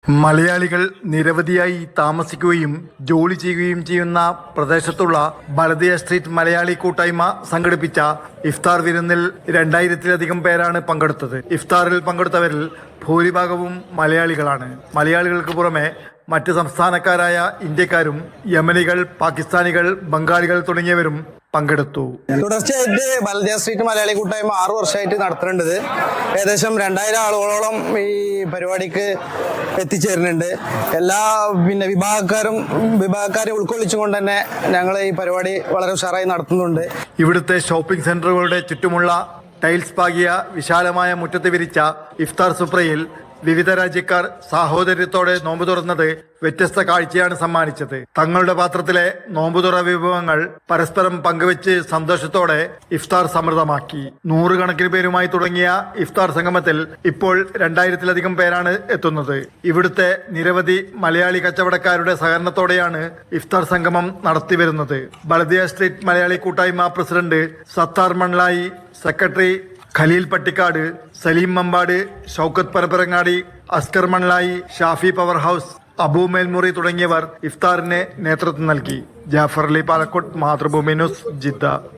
മലയാളികൾ നിരവധിയായി താമസിക്കുകയും ജോലി ചെയ്യുകയും ചെയ്യുന്ന പ്രദേശത്തുള്ള ബലദിയ സ്ട്രീറ്റ് മലയാളി കൂട്ടായ്മ സംഘടിപ്പിച്ച ഇഫ്താർ വിരുന്നിൽ 2000-ലധികം പേരാണ് പങ്കെടുത്തത്. ഇഫ്താറിൽ പങ്കെടുത്തവരിൽ ഭൂരിഭാഗവും മലയാളികളാണ്. മലയാളികൾക്ക് പുറമെ മറ്റ് സംസ്ഥാനക്കാരായ ഇന്ത്യക്കാരും യമനികൾ, പാകിസ്ഥാനികൾ, ബംഗാളികൾ തുടങ്ങിയവരും പങ്കെടുത്തു. തുടർച്ചയായിട്ട് ബലദിയ സ്ട്രീറ്റ് മലയാളി കൂട്ടായ്മ 6 വർഷമായിട്ട് നടത്തുന്നുണ്ട്. ഏകദേശം 2000 ആളുകളോളം ഈ പരിപാടിക്ക് എത്തിച്ചേരുന്നുണ്ട്. എല്ലാ വിഭാഗക്കാരെ ഉൾക്കൊള്ളിച്ചുകൊണ്ട് തന്നെ ഞങ്ങൾ ഈ പരിപാടി വളരെ ഉഷാറായി നടത്തുന്നുണ്ട്. ഇവിടുത്തെ ഷോപ്പിംഗ് സെന്ററുകളുടെ ചുറ്റുമുള്ള ടൈൽസ് പാകിയ വിശാലമായ മുറ്റത്ത് വിരിച്ച ഇഫ്താർ സുപ്രയിൽ വിവിധ രാജ്യക്കാർ സാഹോദര്യത്തോടെ നോമ്പ് തുറന്നത് വ്യത്യസ്ത കാഴ്ചയാണ് സമ്മാനിച്ചത്. തങ്ങളുടെ പാത്രത്തിലെ നോമ്പുതുറ വിഭവങ്ങൾ പരസ്പരം പങ്കുവെച്ച് സന്തോഷത്തോടെ ഇഫ്താർ സമൃദ്ധമാക്കി. 100 കണക്കിന് പേരുമായി തുടങ്ങിയ ഇഫ്താർ സംഗമത്തിൽ ഇപ്പോൾ 2000-ലധികം പേരാണ് എത്തുന്നത്. ഇവിടുത്തെ നിരവധി മലയാളി കച്ചവടക്കാരുടെ സഹകരണത്തോടെയാണ് ഇഫ്താർ സംഗമം നടത്തിവരുന്നത്. ബലദിയ സ്ട്രീറ്റ് മലയാളി കൂട്ടായ്മ president Sathar Manlayi, secretary Khaleel Pattikkad, Saleem Mampad, Shoukath Parapparangadi, Askar Manlayi, Shafi power house, Abu Melmuri തുടങ്ങിയവർ ഇഫ്താറിന് നേതൃത്വം നൽകി. Jafar Ali Palakkot, Mathrubhumi news, Jeddah.